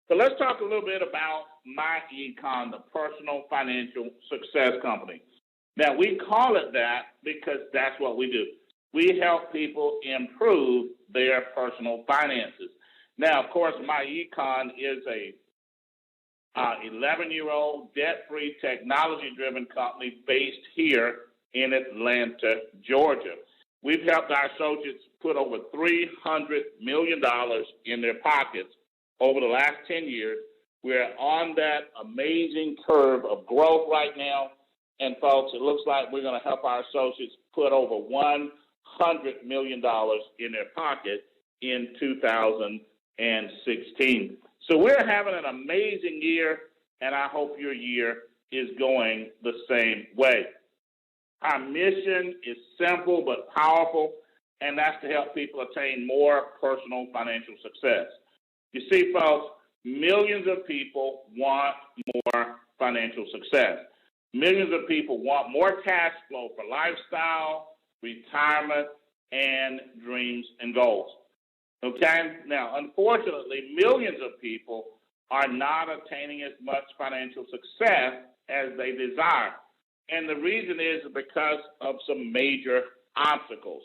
So let's talk a little bit about MyEcon, the personal financial success company. Now, we call it that because that's what we do. We help people improve their personal finances. Now, of course, MyEcon is a 11-year-old debt-free, technology-driven company based here in Atlanta, Georgia. We've helped our associates put over $300 million in their pockets over the last 10 years. We're on that amazing curve of growth right now. And, folks, it looks like we're going to help our associates put over $100 million in their pocket in 2016. So we're having an amazing year, and I hope your year is going the same way. Our mission is simple but powerful, and that's to help people attain more personal financial success. You see, folks, millions of people want more financial success. Millions of people want more cash flow for lifestyle, retirement, and dreams and goals. Okay? Now, unfortunately, millions of people are not attaining as much financial success as they desire. And the reason is because of some major obstacles.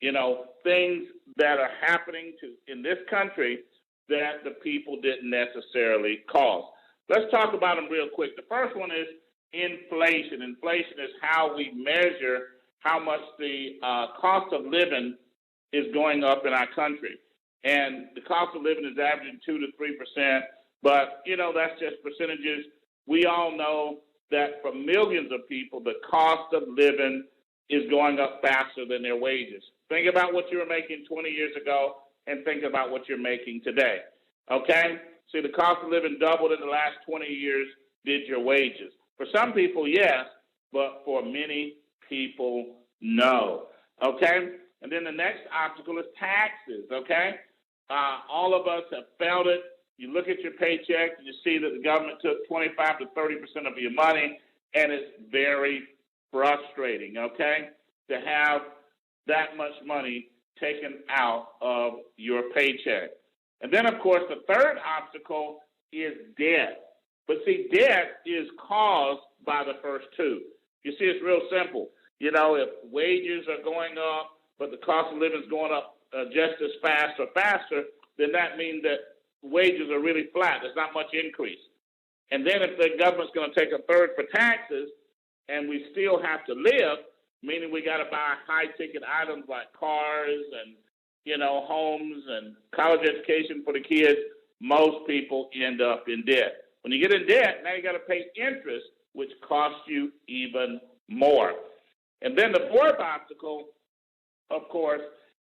You know, things that are happening in this country that the people didn't necessarily cause. Let's talk about them real quick. The first one is inflation. Inflation is how we measure how much the cost of living is going up in our country. And the cost of living is averaging 2 to 3%, but, you know, that's just percentages. We all know that for millions of people, the cost of living is going up faster than their wages. Think about what you were making 20 years ago and think about what you're making today, okay? See, the cost of living doubled in the last 20 years. Did your wages? For some people, yes, but for many people, no, okay? And then the next obstacle is taxes, okay? All of us have felt it. You look at your paycheck and you see that the government took 25 to 30% of your money, and it's very frustrating, okay, to have that much money taken out of your paycheck. And then, of course, the third obstacle is debt. But see, debt is caused by the first two. You see, it's real simple. You know, if wages are going up, but the cost of living is going up just as fast or faster, then that means that wages are really flat. There's not much increase. And then if the government's going to take a third for taxes and we still have to live, meaning we got to buy high-ticket items like cars and, you know, homes and college education for the kids, most people end up in debt. When you get in debt, now you got to pay interest, which costs you even more. And then the fourth obstacle, of course,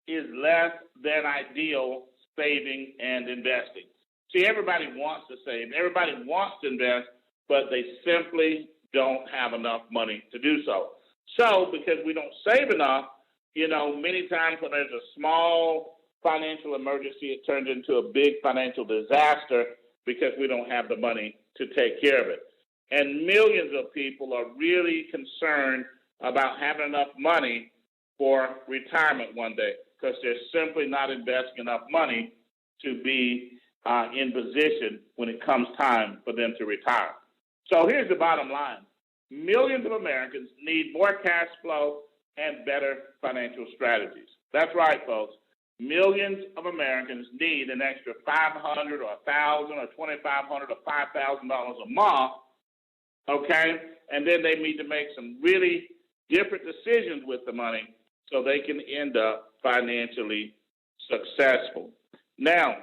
is less than ideal saving and investing. See, everybody wants to save. Everybody wants to invest, but they simply don't have enough money to do so. So because we don't save enough, you know, many times when there's a small financial emergency, it turns into a big financial disaster because we don't have the money to take care of it. And millions of people are really concerned about having enough money for retirement one day because they're simply not investing enough money to be in position when it comes time for them to retire. So here's the bottom line. Millions of Americans need more cash flow and better financial strategies. That's right, folks. Millions of Americans need an extra $500 or $1,000 or $2,500 or $5,000 a month, okay? And then they need to make some really different decisions with the money so they can end up financially successful. Now,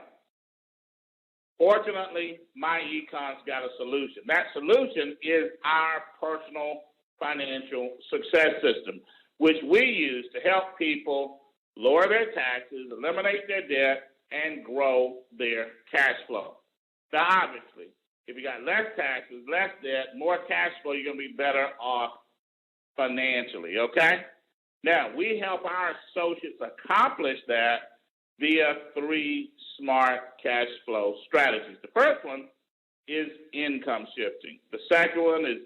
fortunately, MyEcon's got a solution. That solution is our personal financial success system, which we use to help people lower their taxes, eliminate their debt, and grow their cash flow. Now, obviously, if you got less taxes, less debt, more cash flow, you're going to be better off financially, okay? Now, we help our associates accomplish that via 3 smart cash flow strategies. The first one is income shifting. The second one is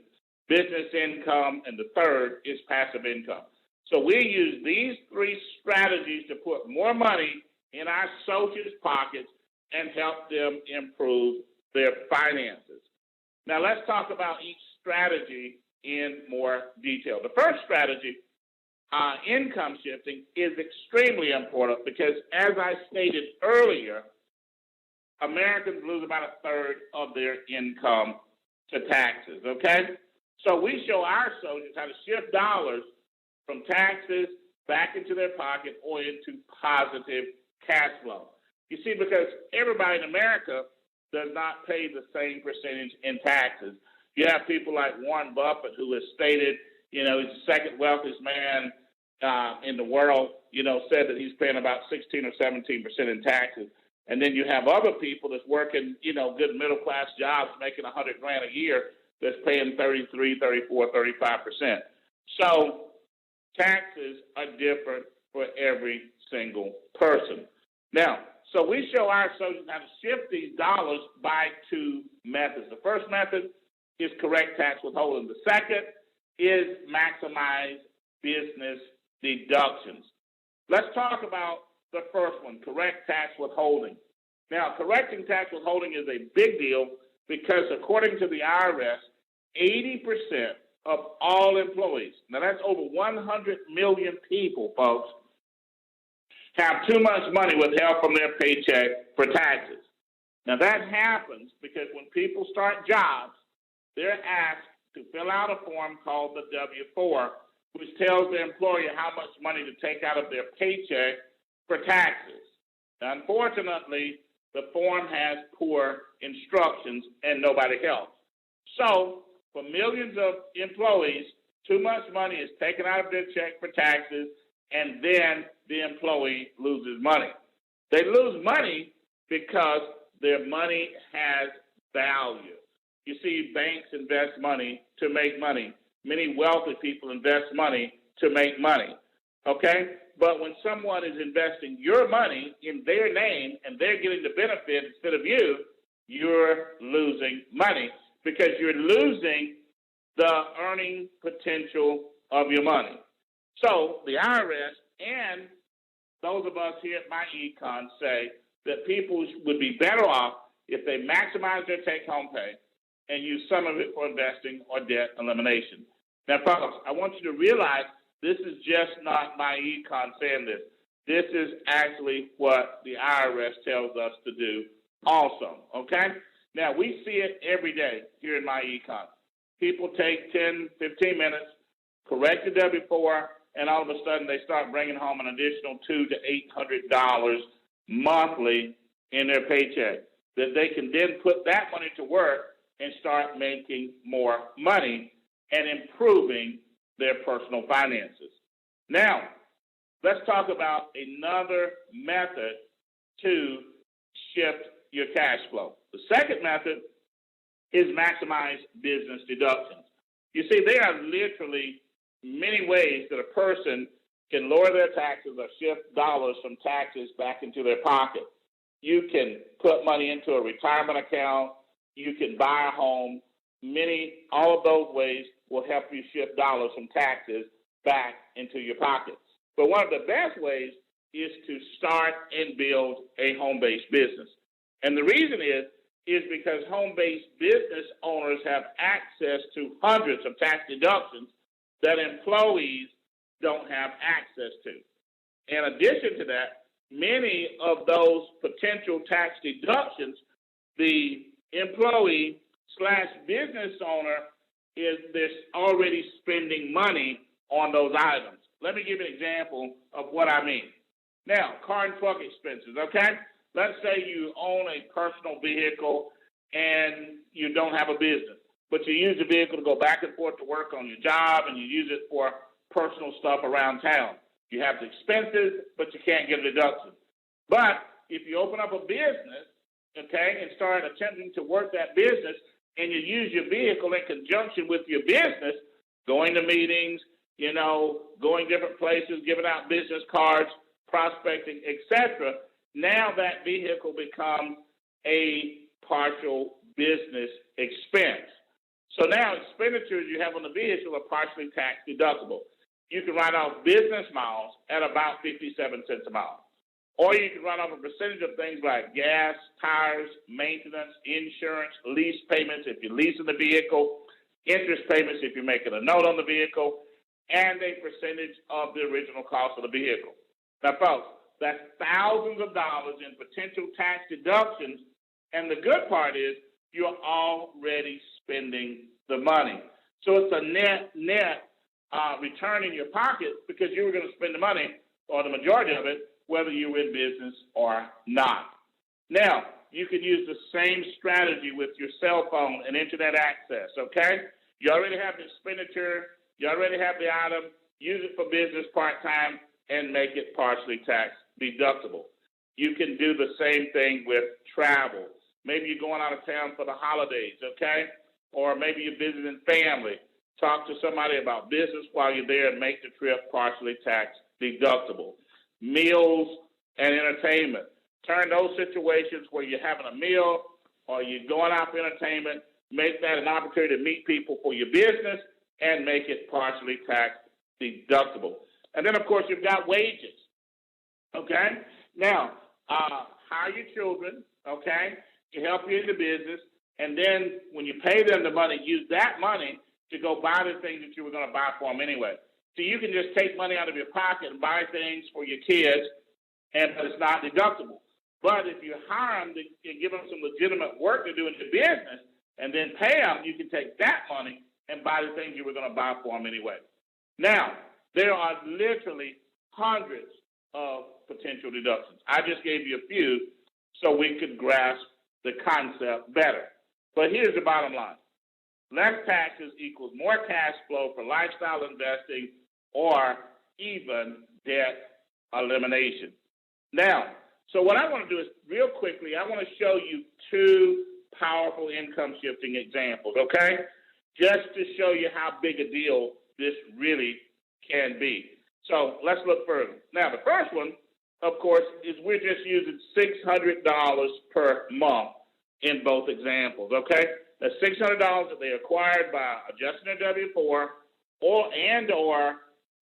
business income, and the third is passive income. So we use these 3 strategies to put more money in our associates' pockets and help them improve their finances. Now, let's talk about each strategy in more detail. The first strategy, income shifting, is extremely important because, as I stated earlier, Americans lose about a third of their income to taxes, okay? So we show our soldiers how to shift dollars from taxes back into their pocket or into positive cash flow. You see, because everybody in America does not pay the same percentage in taxes. You have people like Warren Buffett, who has stated, he's the second wealthiest man in the world, said that he's paying about 16 or 17% in taxes. And then you have other people that's working, good middle-class jobs, making $100,000 a year, that's paying 33, 34, 35%. So taxes are different for every single person. Now, so we show our associates how to shift these dollars by two methods. The first method is correct tax withholding. The second is maximize business deductions. Let's talk about the first one, correct tax withholding. Now, correcting tax withholding is a big deal because according to the IRS, 80% of all employees, now that's over 100 million people, folks, have too much money withheld from their paycheck for taxes. Now, that happens because when people start jobs, they're asked to fill out a form called the W-4, which tells the employer how much money to take out of their paycheck for taxes. Now, unfortunately, the form has poor instructions and nobody helps. So, for millions of employees, too much money is taken out of their check for taxes, and then the employee loses money. They lose money because their money has value. You see, banks invest money to make money. Many wealthy people invest money to make money, okay? But when someone is investing your money in their name and they're getting the benefit instead of you, you're losing money because you're losing the earning potential of your money. So the IRS and those of us here at MyEcon say that people would be better off if they maximize their take-home pay and use some of it for investing or debt elimination. Now, folks, I want you to realize this is just not MyEcon saying this. This is actually what the IRS tells us to do also, okay? Now, we see it every day here in MyEcon. People take 10, 15 minutes, correct the W-4, and all of a sudden they start bringing home an additional $200 to $800 monthly in their paycheck that they can then put that money to work and start making more money and improving their personal finances. Now, let's talk about another method to shift your cash flow. The second method is maximize business deductions. You see, there are literally many ways that a person can lower their taxes or shift dollars from taxes back into their pocket. You can put money into a retirement account. You can buy a home. All of those ways will help you shift dollars from taxes back into your pocket. But one of the best ways is to start and build a home-based business. And the reason is because home-based business owners have access to hundreds of tax deductions that employees don't have access to. In addition to that, many of those potential tax deductions, the employee/business owner they're already spending money on those items. Let me give you an example of what I mean. Now, car and truck expenses, okay? Let's say you own a personal vehicle and you don't have a business, but you use the vehicle to go back and forth to work on your job and you use it for personal stuff around town. You have the expenses, but you can't get a deduction. But if you open up a business, okay, and start attempting to work that business, and you use your vehicle in conjunction with your business, going to meetings, going different places, giving out business cards, prospecting, etc., now that vehicle becomes a partial business expense. So now expenditures you have on the vehicle are partially tax deductible. You can write off business miles at about 57 cents a mile. Or you can run off a percentage of things like gas, tires, maintenance, insurance, lease payments if you're leasing the vehicle, interest payments if you're making a note on the vehicle, and a percentage of the original cost of the vehicle. Now, folks, that's thousands of dollars in potential tax deductions, and the good part is you're already spending the money. So it's a net return in your pocket because you were going to spend the money, or the majority of it, whether you're in business or not. Now, you can use the same strategy with your cell phone and internet access, okay? You already have the expenditure, you already have the item, use it for business part-time, and make it partially tax deductible. You can do the same thing with travel. Maybe you're going out of town for the holidays, okay? Or maybe you're visiting family. Talk to somebody about business while you're there and make the trip partially tax deductible. Meals and entertainment. Turn those situations where you're having a meal or you're going out for entertainment, make that an opportunity to meet people for your business and make it partially tax deductible. And then, of course, you've got wages, okay? Now, hire your children, okay, to help you in the business, and then when you pay them the money, use that money to go buy the things that you were going to buy for them anyway. So you can just take money out of your pocket and buy things for your kids, but it's not deductible. But if you hire them and give them some legitimate work to do in the business and then pay them, you can take that money and buy the things you were going to buy for them anyway. Now, there are literally hundreds of potential deductions. I just gave you a few so we could grasp the concept better. But here's the bottom line. Less taxes equals more cash flow for lifestyle investing or even debt elimination. Now, so what I want to do is real quickly, I want to show you two powerful income shifting examples, okay? Just to show you how big a deal this really can be. So let's look further. Now, the first one, of course, is we're just using $600 per month in both examples, okay? That's $600 that they acquired by adjusting their W-4 or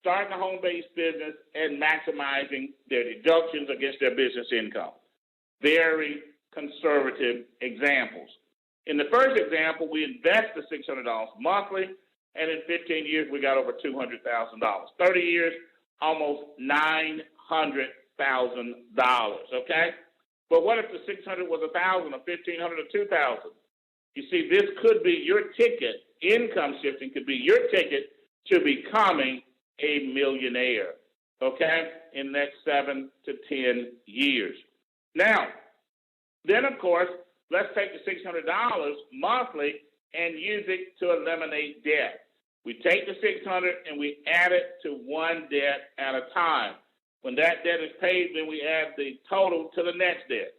starting a home-based business and maximizing their deductions against their business income. Very conservative examples. In the first example, we invest the $600 monthly, and in 15 years, we got over $200,000. 30 years, almost $900,000, okay? But what if the 600 was 1,000 or 1,500 or 2,000? You see, this could be your ticket. Income shifting could be your ticket to becoming a millionaire, okay, in the next 7 to 10 years. Now, then, of course, let's take the $600 monthly and use it to eliminate debt. We take the $600 and we add it to one debt at a time. When that debt is paid, then we add the total to the next debt,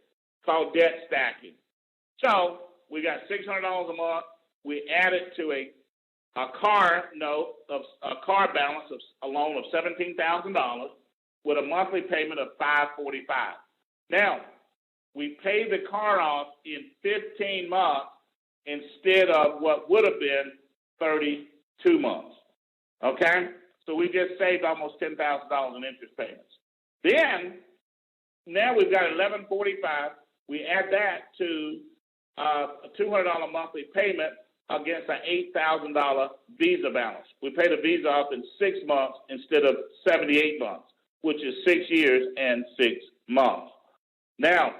called debt stacking. So we got $600 a month. We add it to a car note of a car balance of a loan of $17,000 with a monthly payment of $545. Now, we pay the car off in 15 months instead of what would have been 32 months. Okay? So we just saved almost $10,000 in interest payments. Then, now we've got $1,145. We add that to a $200 monthly payment against an $8,000 Visa balance. We pay the Visa off in 6 months instead of 78 months, which is 6 years and 6 months. Now,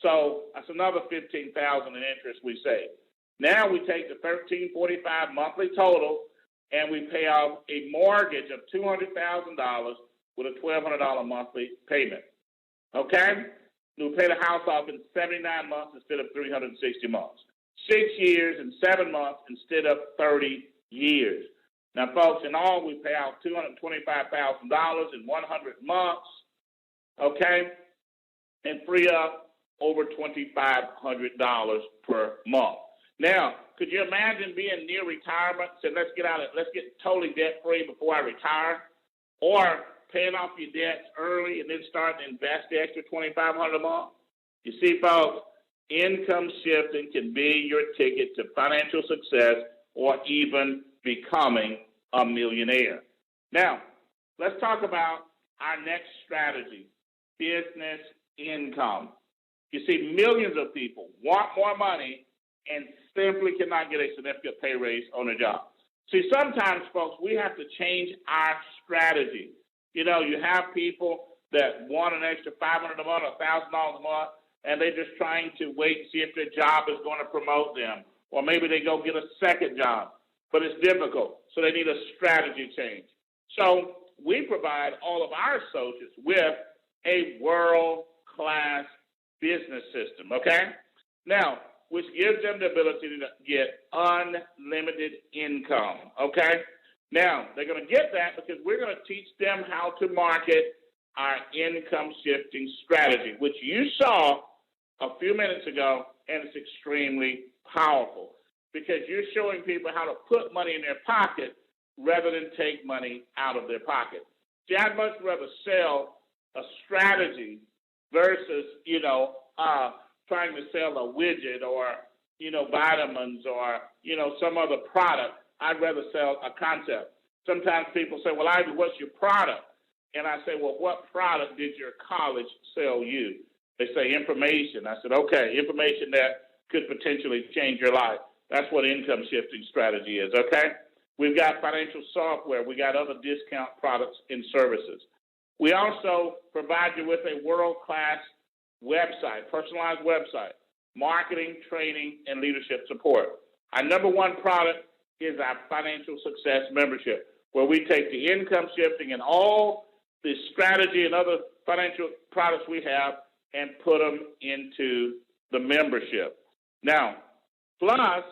so that's another $15,000 in interest we save. Now we take the $1,345 monthly total and we pay off a mortgage of $200,000 with a $1,200 monthly payment. Okay? We pay the house off in 79 months instead of 360 months. 6 years and 7 months instead of 30 years. Now, folks, in all, we pay out $225,000 in 100 months, okay, and free up over $2,500 per month. Now, could you imagine being near retirement, saying, let's get totally debt-free before I retire, or paying off your debts early and then starting to invest the extra $2,500 a month? You see, folks, income shifting can be your ticket to financial success or even becoming a millionaire. Now, let's talk about our next strategy, business income. You see, millions of people want more money and simply cannot get a significant pay raise on their job. See, sometimes, folks, we have to change our strategy. You know, you have people that want an extra $500 a month or $1,000 a month, and they're just trying to wait and see if their job is going to promote them. Or maybe they go get a second job, but it's difficult, so they need a strategy change. So we provide all of our associates with a world-class business system, okay? Now, which gives them the ability to get unlimited income, okay? Now, they're going to get that because we're going to teach them how to market our income shifting strategy, which you saw a few minutes ago, and it's extremely powerful because you're showing people how to put money in their pocket rather than take money out of their pocket. See, I'd much rather sell a strategy versus, trying to sell a widget or, vitamins or, some other product. I'd rather sell a concept. Sometimes people say, well, Ivy, what's your product? And I say, well, what product did your college sell you? They say information. I said, okay, information that could potentially change your life. That's what income shifting strategy is, okay? We've got financial software. We got other discount products and services. We also provide you with a world-class website, personalized website, marketing, training, and leadership support. Our number one product is our Financial Success Membership, where we take the income shifting and all the strategy and other financial products we have and put them into the membership. Now, plus,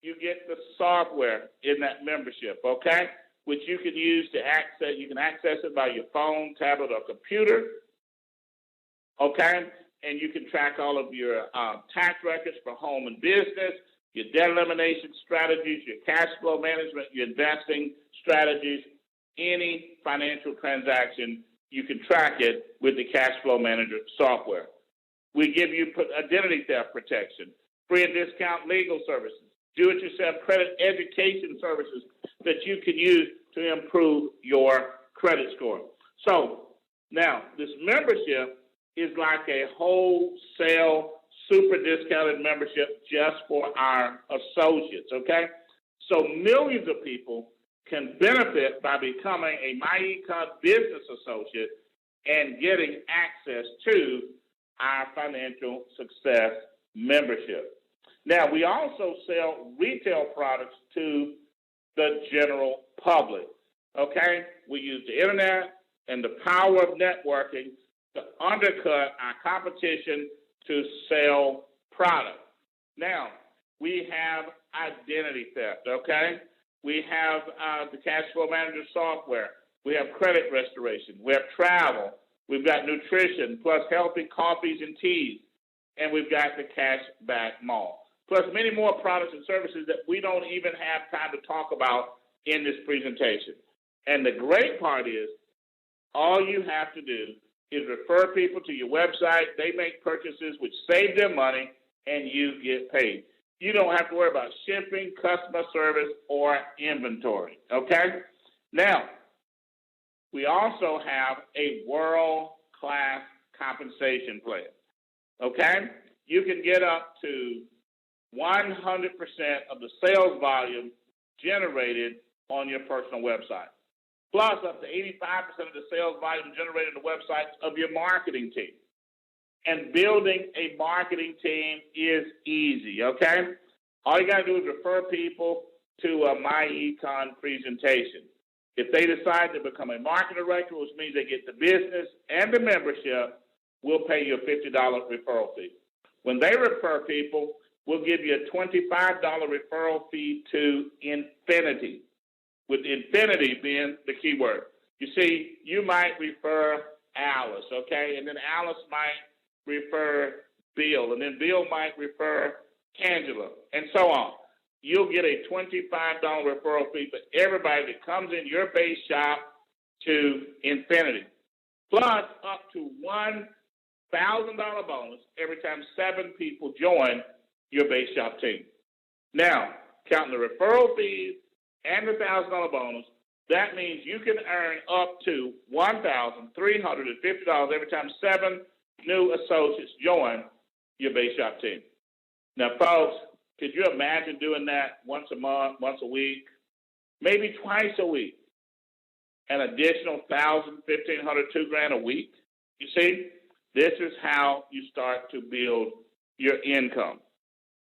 you get the software in that membership, okay, which you can use to access. You can access it by your phone, tablet, or computer, okay, and you can track all of your tax records for home and business, your debt elimination strategies, your cash flow management, your investing strategies, any financial transaction, you can track it with the Cash Flow Manager software. We give you identity theft protection, free and discount legal services, do-it-yourself credit education services that you can use to improve your credit score. So now this membership is like a wholesale super discounted membership just for our associates, okay? So millions of people can benefit by becoming a MyEcon Business Associate and getting access to our Financial Success Membership. Now, we also sell retail products to the general public, okay? We use the internet and the power of networking to undercut our competition to sell product. Now, we have identity theft, okay? We have the Cash Flow Manager software. We have credit restoration. We have travel. We've got nutrition, plus healthy coffees and teas. And we've got the Cashback Mall, plus many more products and services that we don't even have time to talk about in this presentation. And the great part is all you have to do is refer people to your website. They make purchases which save them money, and you get paid. You don't have to worry about shipping, customer service, or inventory, okay? Now, we also have a world-class compensation plan, okay? You can get up to 100% of the sales volume generated on your personal website, plus up to 85% of the sales volume generated on the websites of your marketing team. And building a marketing team is easy, okay? All you got to do is refer people to a MyEcon presentation. If they decide to become a marketing director, which means they get the business and the membership, we'll pay you a $50 referral fee. When they refer people, we'll give you a $25 referral fee to infinity, with infinity being the key word. You see, you might refer Alice, okay, and then Alice might refer Bill, and then Bill might refer Angela, and so on. You'll get a $25 referral fee for everybody that comes in your base shop to infinity, plus up to $1,000 bonus every time 7 people join your base shop team. Now, counting the referral fees and the $1,000 bonus, that means you can earn up to $1,350 every time 7 new associates join your base shop team. Now, folks, could you imagine doing that once a month, once a week, maybe twice a week? An additional $1,000, $1,500, $2,000 a week. You see, this is how you start to build your income.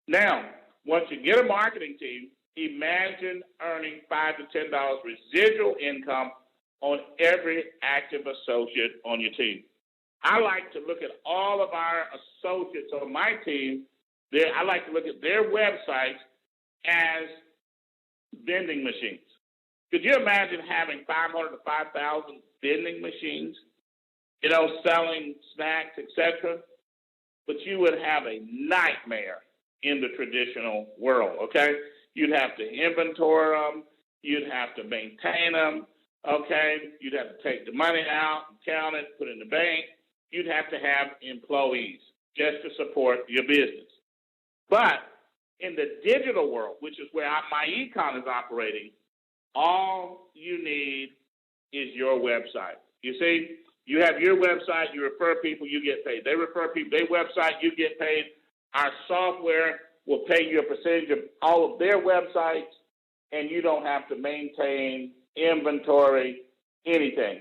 Now, once you get a marketing team, imagine earning $5 to $10 residual income on every active associate on your team. I like to look at all of our associates on my team. I like to look at their websites as vending machines. Could you imagine having 500 to 5,000 vending machines, selling snacks, etc.? But you would have a nightmare in the traditional world, okay? You'd have to inventory them. You'd have to maintain them, okay? You'd have to take the money out and count it, put it in the bank. You'd have to have employees just to support your business. But in the digital world, which is where MyEcon is operating, all you need is your website. You see, you have your website, you refer people, you get paid. They refer people, their website, you get paid. Our software will pay you a percentage of all of their websites, and you don't have to maintain inventory, anything.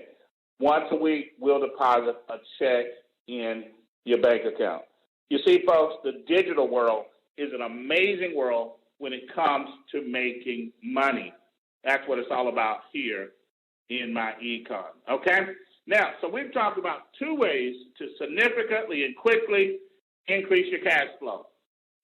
Once a week, we'll deposit a check in your bank account. You see, folks, the digital world is an amazing world when it comes to making money. That's what it's all about here in MyEcon, okay? Now, so we've talked about two ways to significantly and quickly increase your cash flow,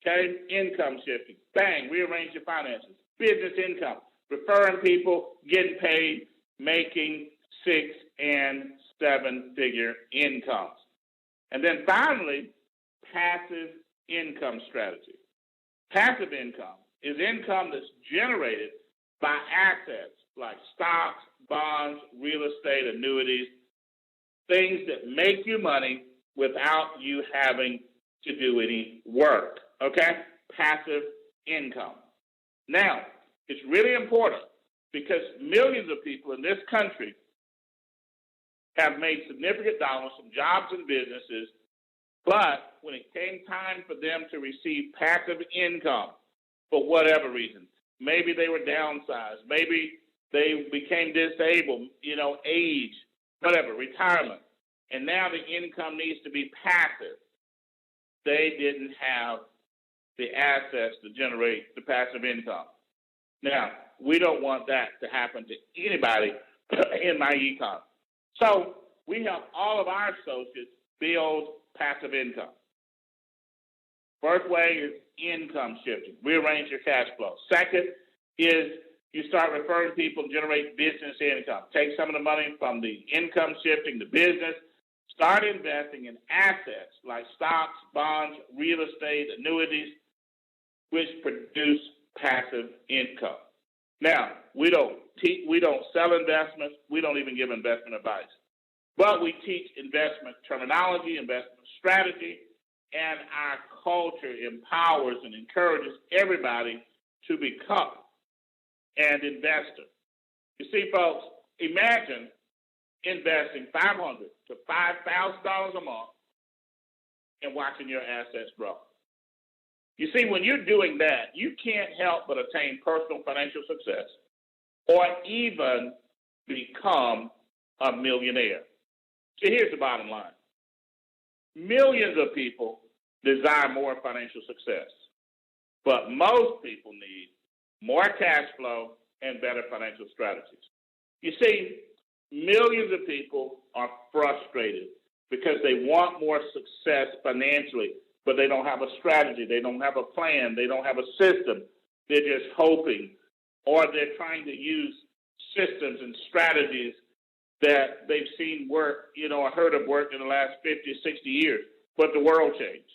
okay? Income shifting, bang, rearrange your finances, business income, referring people, getting paid, making 6- and 7-figure incomes. And then finally, passive income strategy. Passive income is income that's generated by assets like stocks, bonds, real estate, annuities, things that make you money without you having to do any work, okay? Passive income. Now, it's really important because millions of people in this country have made significant dollars from jobs and businesses, but when it came time for them to receive passive income for whatever reason, maybe they were downsized, maybe they became disabled, age, whatever, retirement, and now the income needs to be passive. They didn't have the assets to generate the passive income. Now, we don't want that to happen to anybody in MyEcon. So we help all of our associates build passive income. First way is income shifting. Rearrange your cash flow. Second is you start referring people and generate business income. Take some of the money from the income shifting to business. Start investing in assets like stocks, bonds, real estate, annuities, which produce passive income. Now, we don't sell investments. We don't even give investment advice. But we teach investment terminology, investment strategy, and our culture empowers and encourages everybody to become an investor. You see, folks, imagine investing $500 to $5,000 a month and watching your assets grow. You see, when you're doing that, you can't help but attain personal financial success or even become a millionaire. See, here's the bottom line. Millions of people desire more financial success, but most people need more cash flow and better financial strategies. You see, millions of people are frustrated because they want more success financially, but they don't have a strategy, they don't have a plan, they don't have a system. They're just hoping, or they're trying to use systems and strategies that they've seen work, or heard of work in the last 50, 60 years, but the world changed.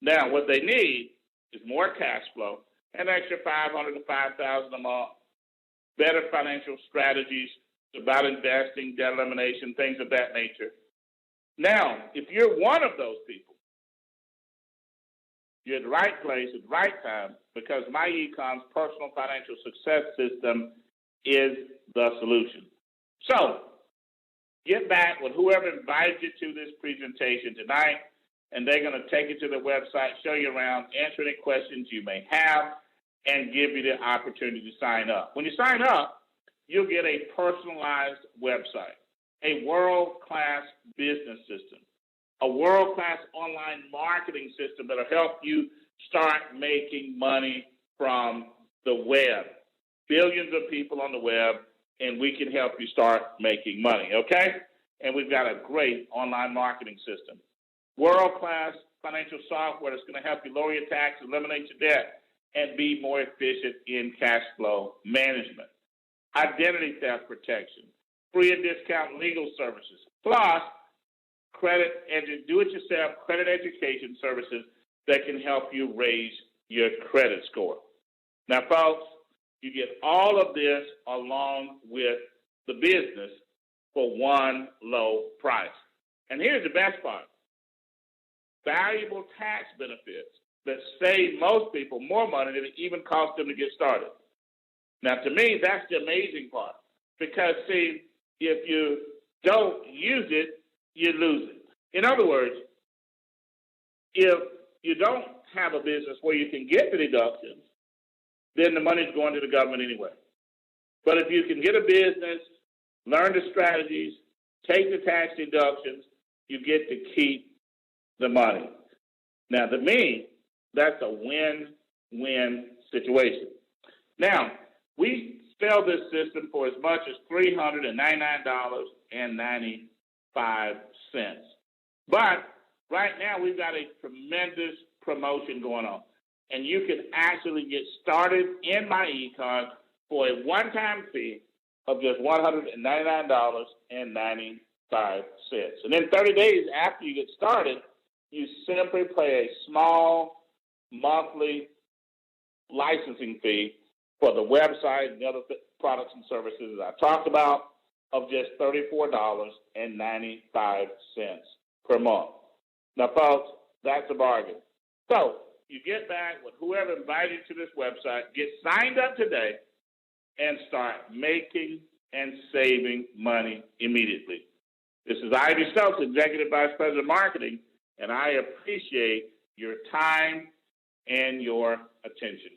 Now, what they need is more cash flow, an extra $500 to $5,000 a month, better financial strategies about investing, debt elimination, things of that nature. Now, if you're one of those people, you're at the right place at the right time because MyEcon's personal financial success system is the solution. So, get back with whoever invited you to this presentation tonight, and they're going to take you to the website, show you around, answer any questions you may have, and give you the opportunity to sign up. When you sign up, you'll get a personalized website, a world-class business system, a world-class online marketing system that will help you start making money from the web. Billions of people on the web, and we can help you start making money, okay? And we've got a great online marketing system. World-class financial software that's going to help you lower your taxes, eliminate your debt, and be more efficient in cash flow management. Identity theft protection, free and discount legal services, plus do-it-yourself credit education services that can help you raise your credit score. Now, folks, you get all of this along with the business for one low price. And here's the best part. Valuable tax benefits that save most people more money than it even costs them to get started. Now, to me, that's the amazing part. Because, see, if you don't use it, you lose it. In other words, if you don't have a business where you can get the deductions, then the money's going to the government anyway. But if you can get a business, learn the strategies, take the tax deductions, you get to keep the money. Now, to me, that's a win-win situation. Now, we sell this system for as much as $399.95. But right now, we've got a tremendous promotion going on. And you can actually get started in MyEcon for a one-time fee of just $199.95. And then 30 days after you get started, you simply pay a small monthly licensing fee for the website and the other products and services that I talked about of just $34.95 per month. Now, folks, that's a bargain. So you get back with whoever invited you to this website, get signed up today, and start making and saving money immediately. This is Ivey Stokes, Executive Vice President of Marketing, and I appreciate your time and your attention.